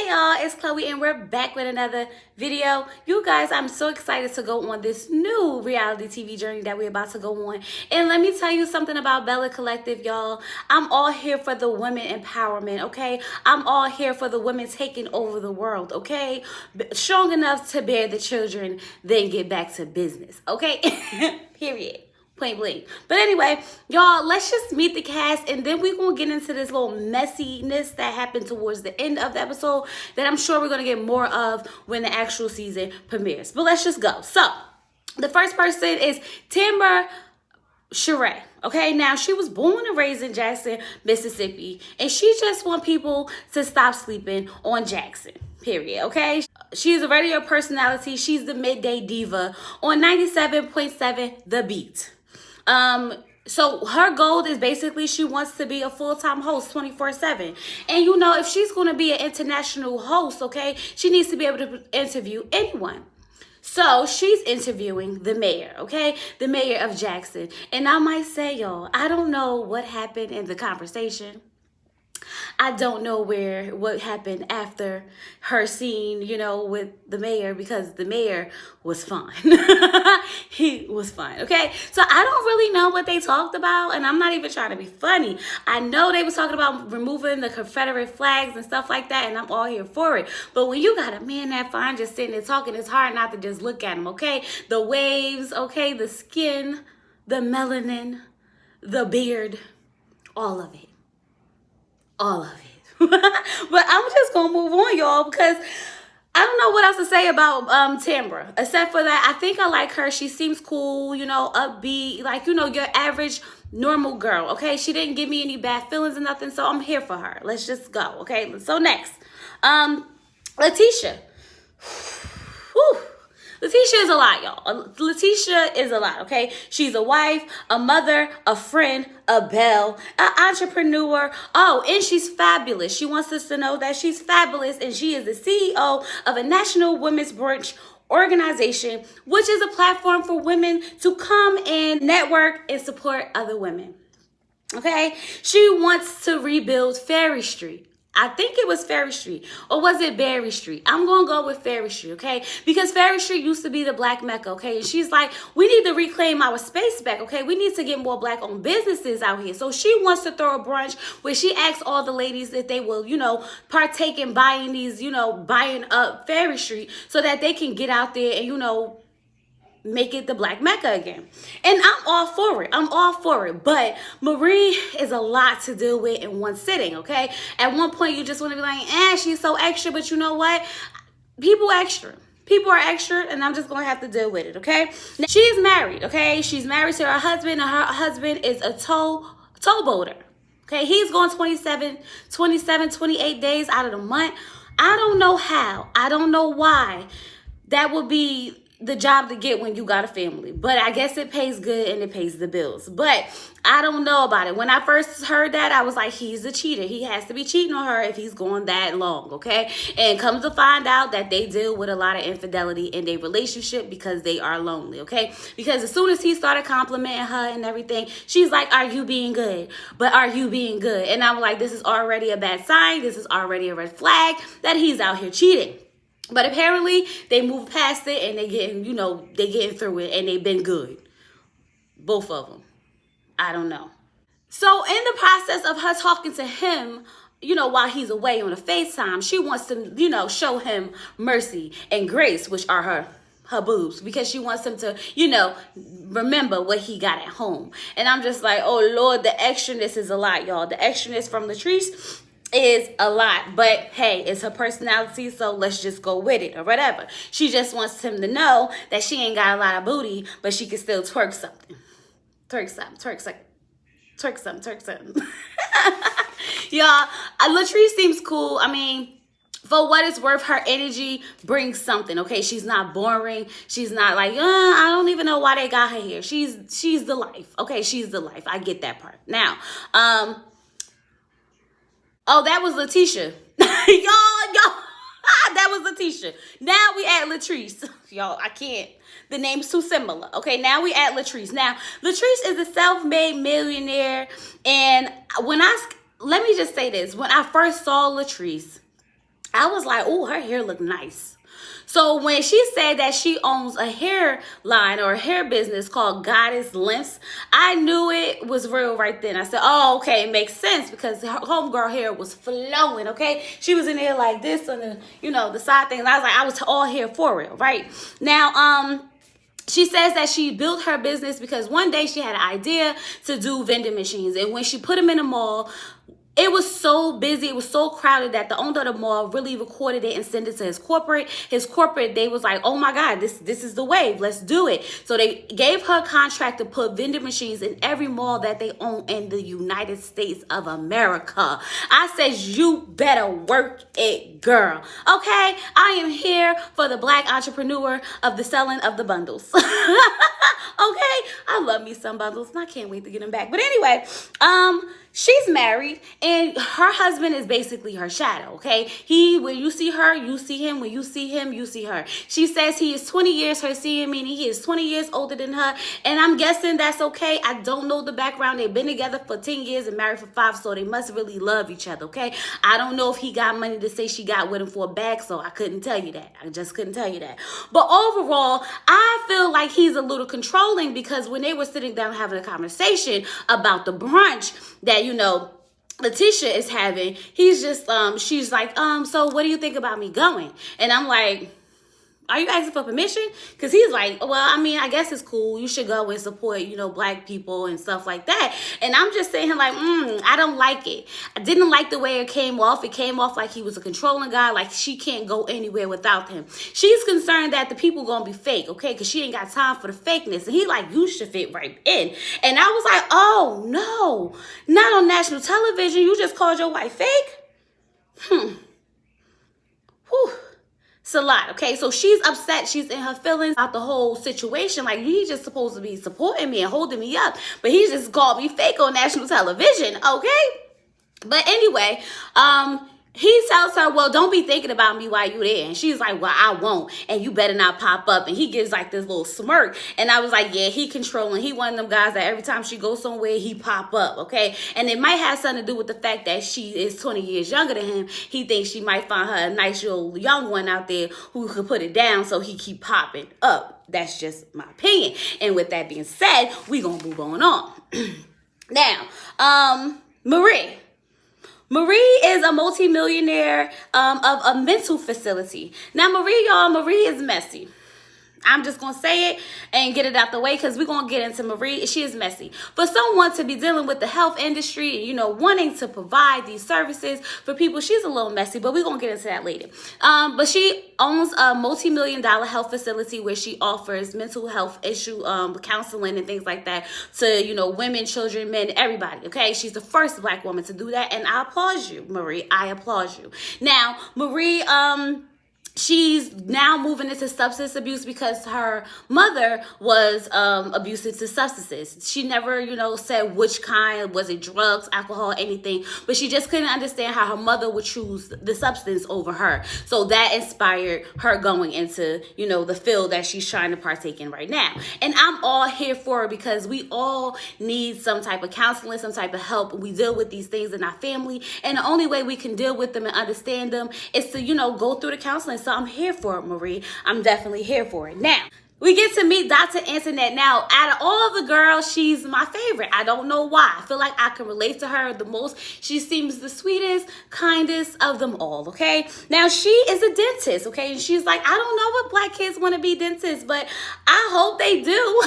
y'all, it's Chloe and we're back with another video. You guys, I'm so excited to go on this new reality TV journey that we're about to go on. And let me tell you something about Belle Collective, y'all. I'm all here for the women empowerment, okay? I'm all here for the women taking over the world, okay? Strong enough to bear the children, then get back to business, okay? Period. Point blank. But anyway, y'all, let's just meet the cast and then we're going to get into this little messiness that happened towards the end of the episode that I'm sure we're going to get more of when the actual season premieres. But let's just go. So, the first person is Tambra. Okay, now she was born and raised in Jackson, Mississippi, and she just want people to stop sleeping on Jackson. Period. Okay, she's a radio personality. She's the midday diva on 97.7 The Beat. So her goal is basically she wants to be a full-time host 24/7. And you know, if she's going to be an international host, okay, she needs to be able to interview anyone. So she's interviewing the mayor, okay? The mayor of Jackson. And I might say, y'all, I don't know what happened in the conversation. I don't know what happened after her scene, you know, with the mayor, because the mayor was fine. He was fine, okay? So I don't really know what they talked about, and I'm not even trying to be funny. I know they was talking about removing the Confederate flags and stuff like that, and I'm all here for it. But when you got a man that fine just sitting there talking, it's hard not to just look at him, okay? The waves, okay? The skin, the melanin, the beard, all of it. All of it. But I'm just gonna move on, y'all, because I don't know what else to say about Tambra, except for that I think I like her. She seems cool, you know, upbeat, like, you know, your average normal girl, okay? She didn't give me any bad feelings or nothing, so I'm here for her. Let's just go, okay? So next, Laticia. Whew. Laticia is a lot, y'all. Laticia is a lot, okay? She's a wife, a mother, a friend, a belle, an entrepreneur. Oh, and she's fabulous. She wants us to know that she's fabulous, and she is the CEO of a national women's brunch organization, which is a platform for women to come and network and support other women, okay? She wants to rebuild Ferry Street. I think it was Ferry Street, or was it Berry Street? I'm going to go with Ferry Street, okay? Because Ferry Street used to be the black Mecca, okay? And she's like, we need to reclaim our space back, okay? We need to get more black-owned businesses out here. So she wants to throw a brunch where she asks all the ladies if they will, you know, partake in buying these, you know, buying up Ferry Street so that they can get out there and, you know, make it the black Mecca again. And I'm all for it. I'm all for it. But Marie is a lot to deal with in one sitting, okay? At one point, you just want to be like, she's so extra. But you know what? People extra. People are extra, and I'm just going to have to deal with it, okay? Now, she's married, okay? She's married to her husband, and her husband is a towboater, okay? He's going 28 days out of the month. I don't know how. I don't know why that would be the job to get when you got a family, but I guess it pays good and it pays the bills. But I don't know about it. When I first heard that, I was like, he's a cheater. He has to be cheating on her if he's going that long, okay? And comes to find out that they deal with a lot of infidelity in their relationship because they are lonely, okay? Because as soon as he started complimenting her and everything, she's like, are you being good? But are you being good? And I'm like, this is already a bad sign. This is already a red flag that he's out here cheating. But apparently they moved past it and they getting, you know, they getting through it and they've been good. Both of them. I don't know. So in the process of her talking to him, you know, while he's away on a FaceTime, she wants to, you know, show him mercy and grace, which are her boobs, because she wants him to, you know, remember what he got at home. And I'm just like, oh Lord, the extraness is a lot, y'all. The extraness from Latrice is a lot, but hey, it's her personality, so let's just go with it or whatever. She just wants him to know that she ain't got a lot of booty, but she can still twerk something. Twerk something. Y'all, Latrice seems cool. I mean, for what it's worth, her energy brings something, okay? She's not boring. She's not like, I don't even know why they got her here. She's the life, okay? She's the life. I get that part. Now, oh, that was Laticia. y'all, that was Laticia. Now we at Latrice. Y'all, I can't. The name's too similar. Okay, now we at Latrice. Now, Latrice is a self-made millionaire. And let me just say this. When I first saw Latrice, I was like, oh, her hair look nice. So when she said that she owns a hair line or a hair business called Goddess Lengths, I knew it was real right then. I said, oh, okay, it makes sense because her homegirl hair was flowing, okay? She was in there like this on the, the side things. I was like, I was all here for real, right? Now, she says that she built her business because one day she had an idea to do vending machines. And when she put them in a mall, it was so busy, it was so crowded that the owner of the mall really recorded it and sent it to his corporate. His corporate, they was like, oh my God, this is the wave, let's do it. So they gave her a contract to put vending machines in every mall that they own in the United States of America. I said, you better work it, girl. Okay, I am here for the Black entrepreneur of the selling of the bundles. Okay, I love me some bundles and I can't wait to get them back. But anyway, she's married and her husband is basically her shadow, okay? When you see her, you see him. When you see him, you see her. She says he is 20 years her senior, meaning he is 20 years older than her. And I'm guessing that's okay. I don't know the background. They've been together for 10 years and married for 5, so they must really love each other, okay? I don't know if he got money to say she got with him for a bag, so I couldn't tell you that. I just couldn't tell you that. But overall, I feel like he's a little controlling because when they were sitting down having a conversation about the brunch that, Laticia is having, he's just, she's like, so what do you think about me going? And I'm like, are you asking for permission? Because he's like, well, I mean, I guess it's cool. You should go and support, Black people and stuff like that. And I'm just saying, like, I don't like it. I didn't like the way it came off. It came off like he was a controlling guy, like she can't go anywhere without him. She's concerned that the people gonna be fake, okay? Because she ain't got time for the fakeness. And he like, you should fit right in. And I was like, oh, no, not on national television. You just called your wife fake? Whew. It's a lot, okay? So she's upset. She's in her feelings about the whole situation. Like, he's just supposed to be supporting me and holding me up, but he just called me fake on national television, okay? But anyway, he tells her, well, don't be thinking about me while you're there. And she's like, well, I won't. And you better not pop up. And he gives like this little smirk. And I was like, yeah, he controlling. He one of them guys that every time she goes somewhere, he pop up, okay? And it might have something to do with the fact that she is 20 years younger than him. He thinks she might find her a nice little young one out there who could put it down, so he keep popping up. That's just my opinion. And with that being said, we gonna move on. Now, Marie is a multimillionaire of a mental facility. Now, Marie is messy. I'm just going to say it and get it out the way because we're going to get into Marie. She is messy. For someone to be dealing with the health industry, wanting to provide these services for people, she's a little messy, but we're going to get into that later. But she owns a multi-million-dollar health facility where she offers mental health issue counseling and things like that to, women, children, men, everybody, okay? She's the first Black woman to do that, and I applaud you, Marie. I applaud you. Now, Marie, she's now moving into substance abuse because her mother was abusive to substances. She never, said which kind. Was it drugs, alcohol, anything? But she just couldn't understand how her mother would choose the substance over her. So that inspired her going into, the field that she's trying to partake in right now. And I'm all here for her because we all need some type of counseling, some type of help. We deal with these things in our family. And the only way we can deal with them and understand them is to, go through the counseling. So I'm here for it, Marie. I'm definitely here for it. Now, we get to meet Dr. Antoinette. Now, out of all the girls, she's my favorite. I don't know why. I feel like I can relate to her the most. She seems the sweetest, kindest of them all, okay? Now, she is a dentist, okay? And she's like, I don't know what Black kids want to be dentists, but I hope they do,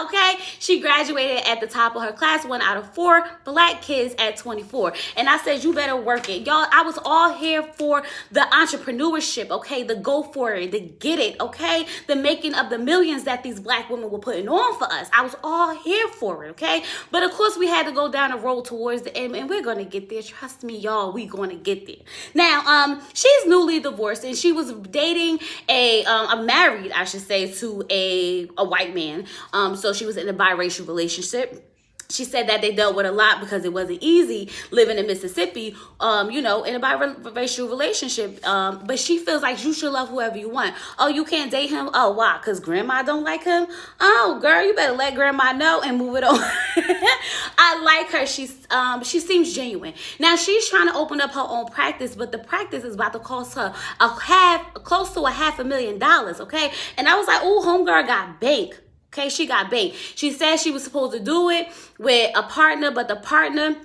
okay? She graduated at the top of her class, 1 out of 4 Black kids at 24. And I said, you better work it. Y'all, I was all here for the entrepreneurship, okay? The go for it, the get it, okay? The making of the millions that these Black women were putting on for us. I was all here for it, okay? But of course, we had to go down the road towards the end, and we're going to get there. Trust me, y'all, we going to get there. Now, she's newly divorced, and she was dating married, I should say, to a white man. So she was in a biracial relationship. She said that they dealt with a lot because it wasn't easy living in Mississippi, in a biracial relationship. But she feels like you should love whoever you want. Oh, you can't date him? Oh, why? Because grandma don't like him? Oh, girl, you better let grandma know and move it on. I like her. She seems genuine. Now, she's trying to open up her own practice, but the practice is about to cost her close to $500,000, okay? And I was like, oh, homegirl got bank. Okay, she got bait. She said she was supposed to do it with a partner, but the partner,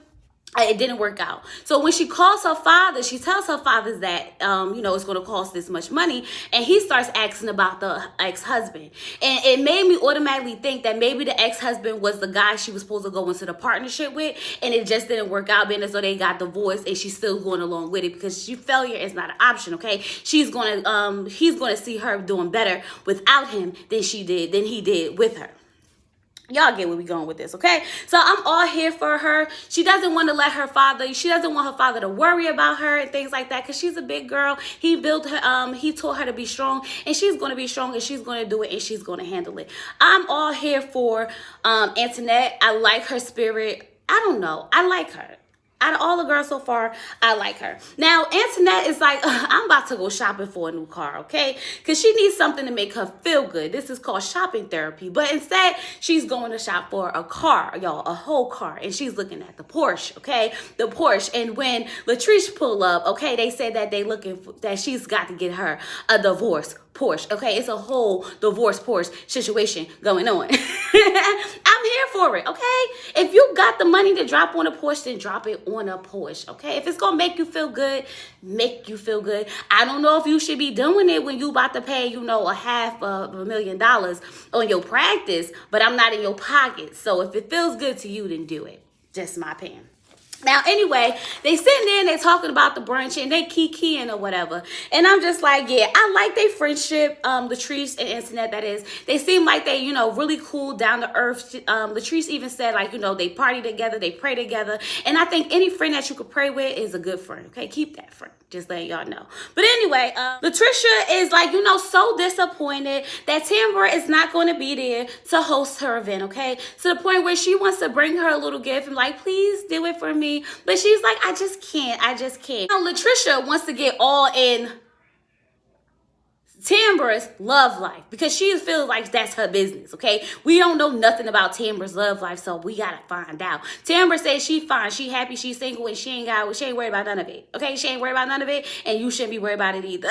it didn't work out. So when she calls her father, she tells her father that, it's going to cost this much money. And he starts asking about the ex-husband. And it made me automatically think that maybe the ex-husband was the guy she was supposed to go into the partnership with. And it just didn't work out, being as though they got divorced and she's still going along with it, because failure is not an option, okay? He's going to see her doing better without him than he did with her. Y'all get where we going with this, okay? So I'm all here for her. She doesn't want her father to worry about her and things like that, because she's a big girl. He built her, he taught her to be strong, and she's going to be strong, and she's going to do it, and she's going to handle it. I'm all here for Antoinette. I like her spirit. I don't know. I like her. Out of all the girls so far, I like her. Now, Antoinette is like, I'm about to go shopping for a new car, okay? Because she needs something to make her feel good. This is called shopping therapy. But instead, she's going to shop for a car, y'all, a whole car. And she's looking at the Porsche, okay? The Porsche. And when Latrice pull up, okay, they said that that she's got to get her a divorce Porsche, okay? It's a whole divorce Porsche situation going on. I'm here for it, okay? If you got the money to drop on a Porsche, then drop it on a Porsche, okay? If it's gonna make you feel good, make you feel good. I don't know if you should be doing it when you about to pay, $500,000 on your practice, but I'm not in your pocket. So if it feels good to you, then do it. Just my opinion. Now, anyway, they sitting there and they talking about the brunch and they kikiing or whatever. And I'm just like, yeah, I like their friendship, Latrice and Antoinette, that is. They seem like they, really cool, down to earth. Latrice even said, like, they party together, they pray together. And I think any friend that you could pray with is a good friend, okay? Keep that friend. Just letting y'all know. But anyway, Latricia is like, so disappointed that Tambra is not going to be there to host her event, okay? To the point where she wants to bring her a little gift and like, please do it for me. But she's like, I just can't. Now, Latricia wants to get all in Tambra's love life because she feels like that's her business, okay? We don't know nothing about Tambra's love life, so we gotta find out. Tambra says she fine, she happy, she's single, and she ain't worried about none of it, okay? She ain't worried about none of it, and you shouldn't be worried about it either.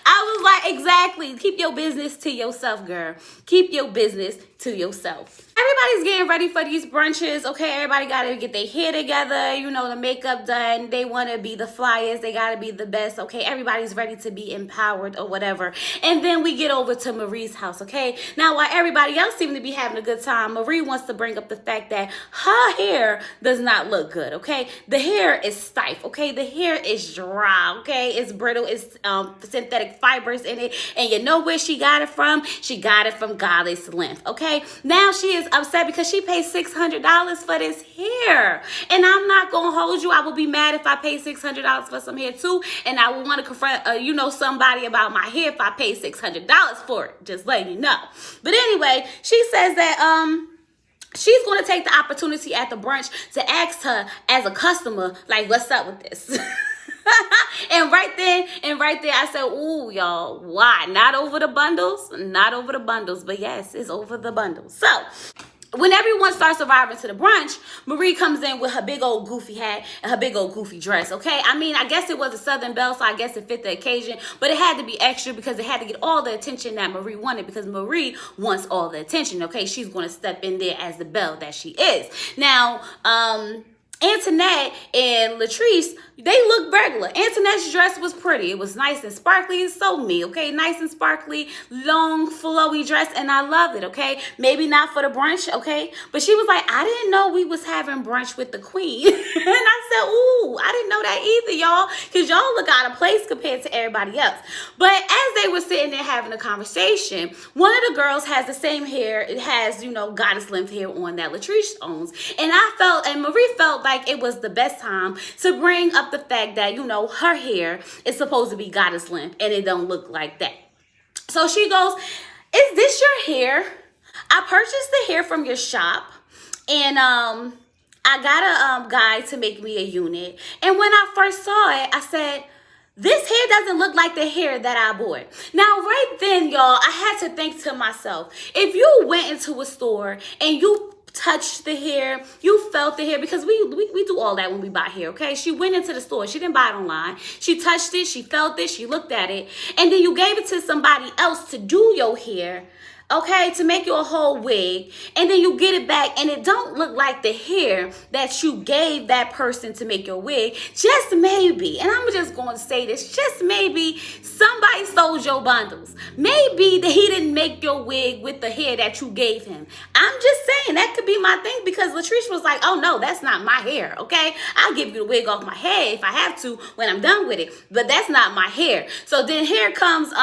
I was like, exactly. Keep your business to yourself, girl. Keep your business to yourself. Everybody's getting ready for these brunches, okay? Everybody got to get their hair together, the makeup done. They want to be the flyest. They got to be the best, okay? Everybody's ready to be empowered or whatever. And then we get over to Marie's house, okay? Now, while everybody else seems to be having a good time, Marie wants to bring up the fact that her hair does not look good, okay? The hair is stiff, okay? The hair is dry, okay? It's brittle. It's synthetic fibers in it. And you know where she got it from? She got it from Goddess Length, okay? Now she is upset because she paid $600 for this hair. And I'm not going to hold you. I will be mad if I pay $600 for some hair too. And I will want to confront, somebody about my hair if I pay $600 for it. Just letting you know. But anyway, she says that, she's going to take the opportunity at the brunch to ask her as a customer, like, what's up with this? And right there, I said, ooh, y'all, why? Not over the bundles? Not over the bundles, but yes, it's over the bundles. So, when everyone starts arriving to the brunch, Marie comes in with her big old goofy hat and her big old goofy dress, okay? I mean, I guess it was a Southern Belle, so I guess it fit the occasion, but it had to be extra because it had to get all the attention that Marie wanted, because Marie wants all the attention, okay? She's going to step in there as the Belle that she is. Now, Antoinette and Latrice, they look regular. Antoinette's dress was pretty. It was nice and sparkly. So me, okay? Nice and sparkly, long, flowy dress, and I loved it, okay? Maybe not for the brunch, okay? But she was like, I didn't know we was having brunch with the queen. And I said, ooh, I didn't know that either, y'all, because y'all look out of place compared to everybody else. But as they were sitting there having a conversation, one of the girls has the same hair. It has, goddess length hair on that Latrice owns. And Marie felt like it was the best time to bring up the fact that, her hair is supposed to be goddess length and it don't look like that. So she goes, is this your hair? I purchased the hair from your shop, and I got a guy to make me a unit. And when I first saw it, I said, this hair doesn't look like the hair that I bought. Now, right then, y'all, I had to think to myself, if you went into a store and you touched the hair, you felt the hair, because we do all that when we buy hair, okay? She went into the store. She didn't buy it online. She touched it. She felt it. She looked at it. And then you gave it to somebody else to do your hair, okay, to make you a whole wig, and then you get it back and it don't look like the hair that you gave that person to make your wig. Just maybe, and I'm just going to say this, just maybe somebody sold your bundles. Maybe he didn't make your wig with the hair that you gave him. I'm just saying that could be my thing, because Latrice was like, oh no, that's not my hair, okay? I'll give you the wig off my head if I have to when I'm done with it, but that's not my hair. So then here comes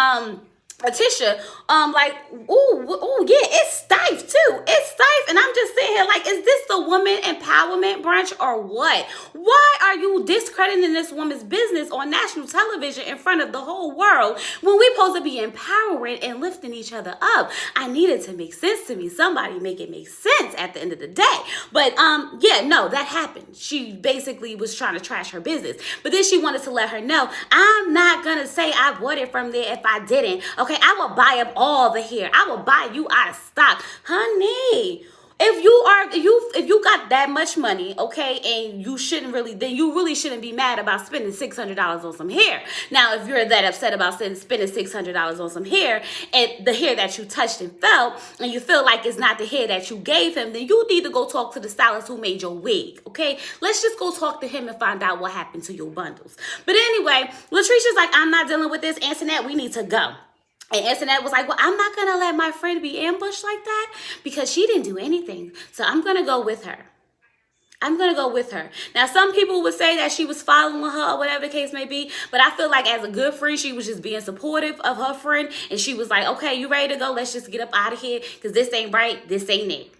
Laticia, like, ooh, yeah, it's stiff too. It's stiff. And I'm just sitting here like, is this the woman empowerment brunch or what? Why are you discrediting this woman's business on national television in front of the whole world when we supposed to be empowering and lifting each other up? I need it to make sense to me. Somebody make it make sense at the end of the day. But yeah, no, that happened. She basically was trying to trash her business. But then she wanted to let her know, I'm not gonna say I bought it from there if I didn't. Okay, I will buy up all the hair. I will buy you out of stock. Honey, if you got that much money, okay, and you shouldn't really, then you really shouldn't be mad about spending $600 on some hair. Now, if you're that upset about spending $600 on some hair, and the hair that you touched and felt, and you feel like it's not the hair that you gave him, then you need to go talk to the stylist who made your wig, okay? Let's just go talk to him and find out what happened to your bundles. But anyway, Latricia's like, I'm not dealing with this, Antoinette, we need to go. And Antoinette was like, well, I'm not going to let my friend be ambushed like that because she didn't do anything. So I'm going to go with her. I'm going to go with her. Now, some people would say that she was following her or whatever the case may be. But I feel like as a good friend, she was just being supportive of her friend. And she was like, okay, you ready to go? Let's just get up out of here because this ain't right. This ain't it.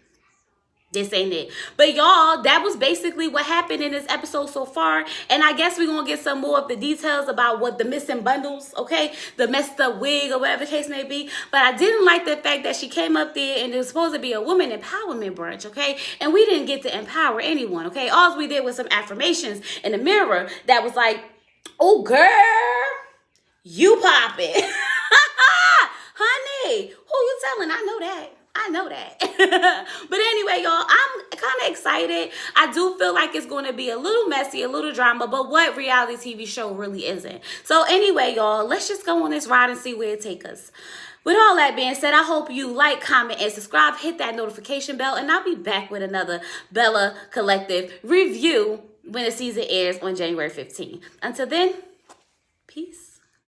This ain't it. But y'all, that was basically what happened in this episode so far. And I guess we're going to get some more of the details about what the missing bundles, okay? The messed up wig or whatever the case may be. But I didn't like the fact that she came up there and it was supposed to be a woman empowerment brunch, okay? And we didn't get to empower anyone, okay? All we did was some affirmations in the mirror that was like, oh, girl, you poppin'. Honey, who you telling? I know that. I know that. But anyway, y'all, I'm kind of excited. I do feel like it's going to be a little messy, a little drama, but what reality TV show really isn't? So anyway, y'all, let's just go on this ride and see where it takes us. With all that being said, I hope you like, comment, and subscribe. Hit that notification bell, and I'll be back with another Belle Collective review when the season airs on January 15th. Until then, peace.